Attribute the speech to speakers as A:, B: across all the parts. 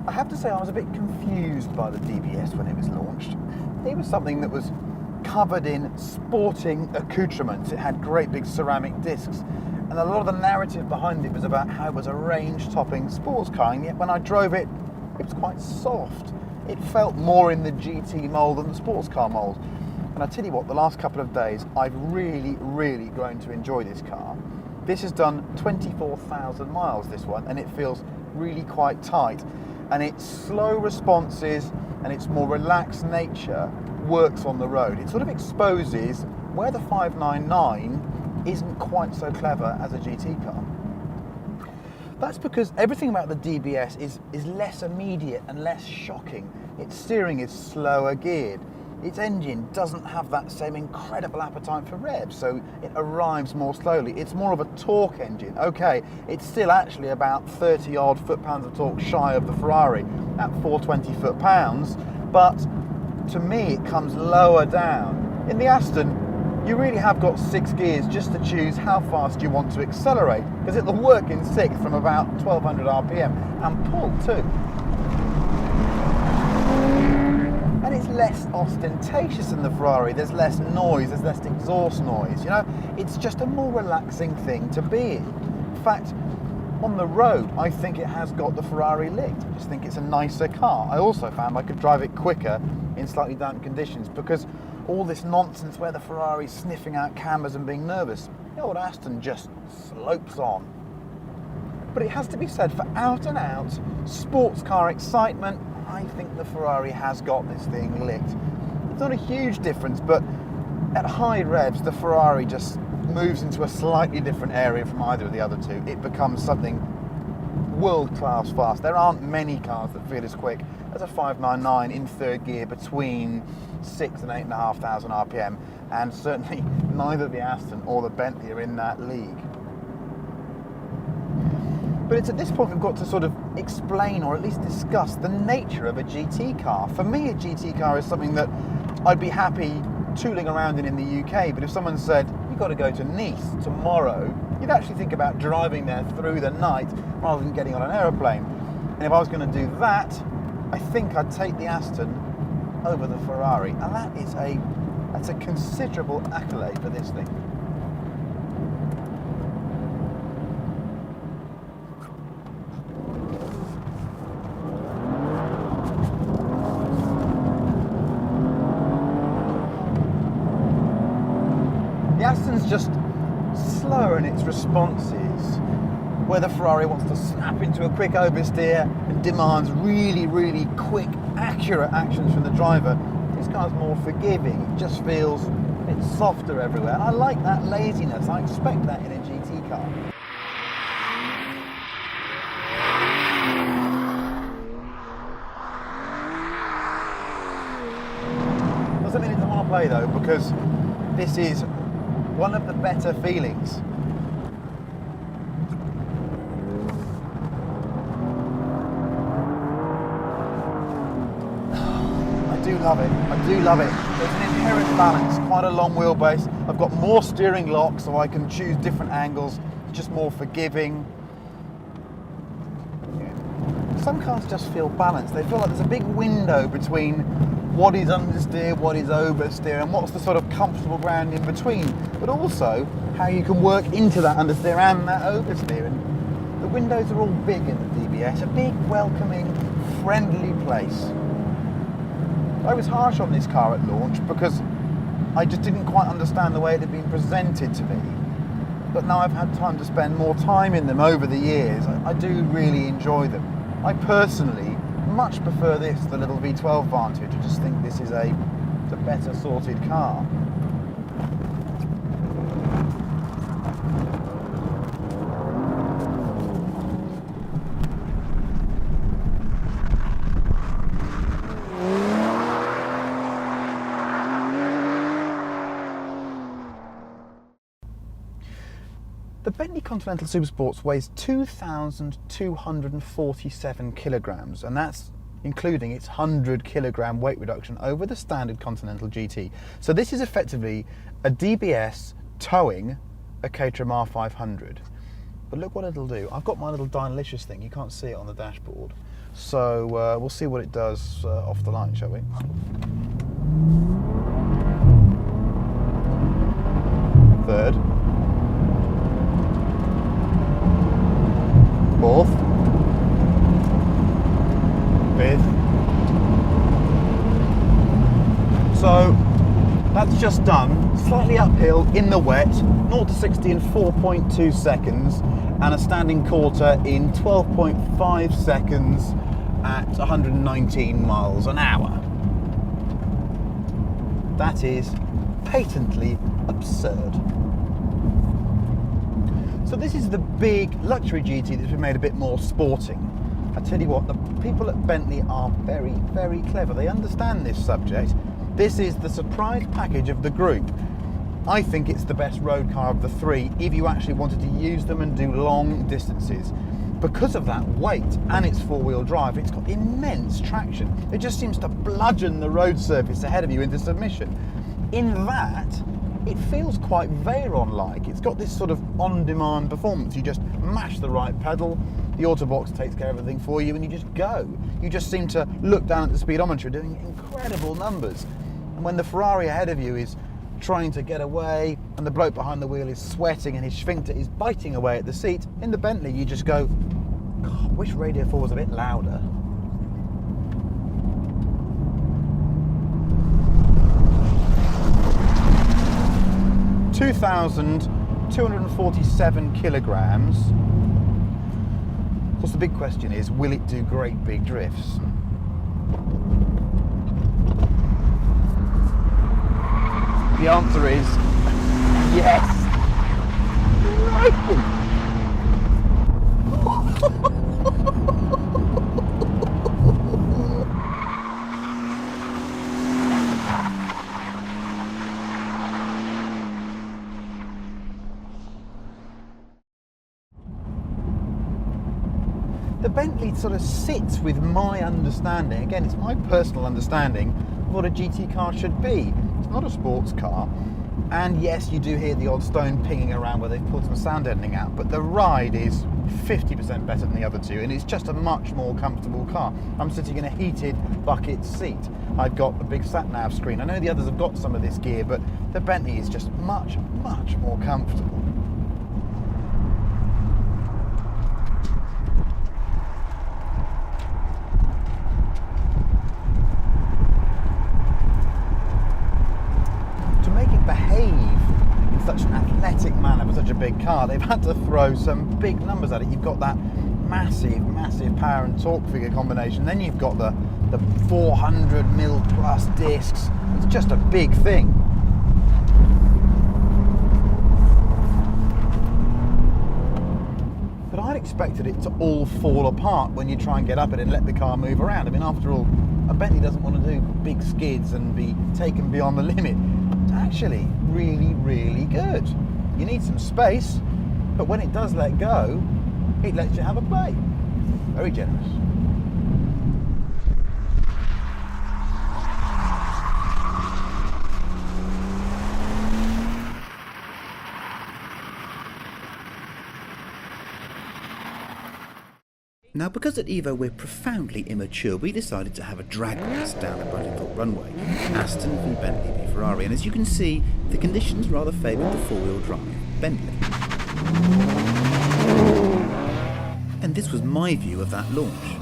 A: I have to say I was a bit confused by the DBS when it was launched. It was something that was covered in sporting accoutrements. It had great big ceramic discs, and a lot of the narrative behind it was about how it was a range-topping sports car, and yet when I drove it, it was quite soft. It felt more in the GT mould than the sports car mould. And I tell you what, the last couple of days, I've really, really grown to enjoy this car. This has done 24,000 miles, this one, and it feels really quite tight. And its slow responses and its more relaxed nature works on the road. It sort of exposes where the 599 isn't quite so clever as a GT car. That's because everything about the DBS is less immediate and less shocking. Its steering is slower geared. Its engine doesn't have that same incredible appetite for revs, so it arrives more slowly. It's more of a torque engine. Okay, it's still actually about 30 odd foot-pounds of torque shy of the Ferrari at 420 foot-pounds, but to me it comes lower down. In the Aston, you really have got 6 gears just to choose how fast you want to accelerate, because it'll work in 6th from about 1200 RPM, and pull too. And it's less ostentatious than the Ferrari. There's less noise, there's less exhaust noise, you know? It's just a more relaxing thing to be in. In fact, on the road, I think it has got the Ferrari licked. I just think it's a nicer car. I also found I could drive it quicker in slightly damp conditions, because all this nonsense where the Ferrari's sniffing out cameras and being nervous, the old Aston just slopes on. But it has to be said, for out and out sports car excitement, I think the Ferrari has got this thing licked. It's not a huge difference, but at high revs, the Ferrari just moves into a slightly different area from either of the other two. It becomes something world-class fast. There aren't many cars that feel as quick as a 599 in third gear between 6 and 8,500 RPM, and certainly neither the Aston or the Bentley are in that league. But it's at this point we've got to sort of explain, or at least discuss, the nature of a GT car. For me, a GT car is something that I'd be happy tooling around in the UK, but if someone said, you've got to go to Nice tomorrow, you'd actually think about driving there through the night rather than getting on an aeroplane. And if I was going to do that, I think I'd take the Aston over the Ferrari, and that's a considerable accolade for this thing. The Aston's just slower in its responses, where the Ferrari wants to snap into a quick oversteer and demands really, really quick, accurate actions from the driver. This car's more forgiving. It just feels a bit softer everywhere. And I like that laziness. I expect that in a GT car. Doesn't mean it doesn't want to play though, because this is one of the better feelings. I do love it. There's an inherent balance, quite a long wheelbase. I've got more steering lock so I can choose different angles, it's just more forgiving. Some cars just feel balanced. They feel like there's a big window between what is understeer, what is oversteer, and what's the sort of comfortable ground in between, but also how you can work into that understeer and that oversteer. And the windows are all big in the DBS, a big, welcoming, friendly place. I was harsh on this car at launch because I just didn't quite understand the way it had been presented to me. But now I've had time to spend more time in them over the years, I do really enjoy them. I personally much prefer this to the little V12 Vantage. I just think this is a better sorted car. The Bentley Continental Supersports weighs 2,247 kilograms, and that's including its 100 kilogram weight reduction over the standard Continental GT. So this is effectively a DBS towing a Caterham R500. but look what it'll do. I've got my little Dynalicious thing, you can't see it on the dashboard. So we'll see what it does off the line, shall we? Third. Fourth. Fifth. So that's just done, slightly uphill in the wet, 0 to 60 in 4.2 seconds, and a standing quarter in 12.5 seconds at 119 miles an hour. That is patently absurd. So this is the big luxury GT that's been made a bit more sporting. I tell you what, the people at Bentley are very, very clever. They understand this subject. This is the surprise package of the group. I think it's the best road car of the three if you actually wanted to use them and do long distances. Because of that weight and its four-wheel drive, it's got immense traction. It just seems to bludgeon the road surface ahead of you into submission. In that, it feels quite Veyron-like. It's got this sort of on-demand performance. You just mash the right pedal, the Autobox takes care of everything for you, and you just go. You just seem to look down at the speedometer doing incredible numbers. And when the Ferrari ahead of you is trying to get away and the bloke behind the wheel is sweating and his sphincter is biting away at the seat, in the Bentley you just go, God, I wish Radio 4 was a bit louder. (2,247 kilograms). Of course, the big question is, will it do great big drifts? The answer is yes. Right. The Bentley sort of sits with my understanding. Again, it's my personal understanding of what a GT car should be. It's not a sports car, and yes, you do hear the odd stone pinging around where they've pulled some sound deadening out, but the ride is 50% better than the other two, and it's just a much more comfortable car. I'm sitting in a heated bucket seat. I've got a big sat-nav screen. I know the others have got some of this gear, but the Bentley is just much, much more comfortable. Such an athletic manner for such a big car, they've had to throw some big numbers at it. You've got that massive power and torque figure combination, then you've got the 400 mil plus discs. It's just a big thing. But I'd expected it to all fall apart when you try and get up it and let the car move around. I mean, after all, a Bentley doesn't want to do big skids and be taken beyond the limit. It's actually really good. You need some space, but when it does let go, it lets you have a play. Very generous.
B: Now, because at EVO we're profoundly immature, we decided to have a drag race down the Bentley runway. Aston v Bentley v Ferrari, and as you can see, the conditions rather favoured the four-wheel drive Bentley. And this was my view of that launch.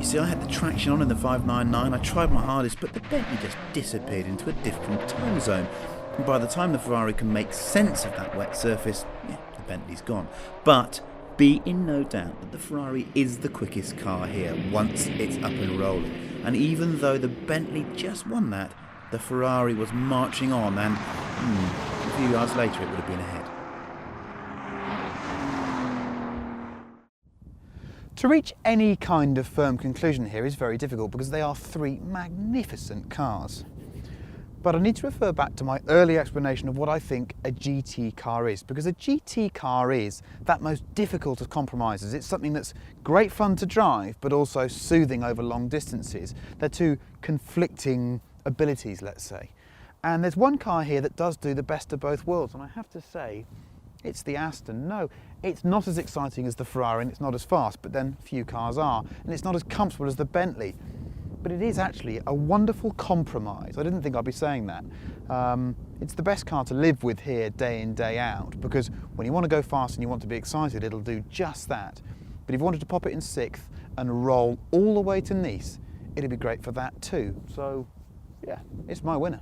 B: You see, I had the traction on in the 599, I tried my hardest, but the Bentley just disappeared into a different time zone. And by the time the Ferrari can make sense of that wet surface, yeah, the Bentley's gone. But be in no doubt that the Ferrari is the quickest car here once it's up and rolling. And even though the Bentley just won that, the Ferrari was marching on, and a few yards later it would have been ahead.
A: To reach any kind of firm conclusion here is very difficult because they are three magnificent cars. But I need to refer back to my early explanation of what I think a GT car is, because a GT car is that most difficult of compromises. It's something that's great fun to drive, but also soothing over long distances. They're two conflicting abilities, let's say. And there's one car here that does do the best of both worlds, and I have to say, It's the Aston. No, it's not as exciting as the Ferrari and it's not as fast, but then few cars are. And it's not as comfortable as the Bentley. But it is actually a wonderful compromise. I didn't think I'd be saying that. It's the best car to live with here day in, day out, because when you want to go fast and you want to be excited, it'll do just that. But if you wanted to pop it in 6th and roll all the way to Nice, it'd be great for that too. So, yeah, it's my winner.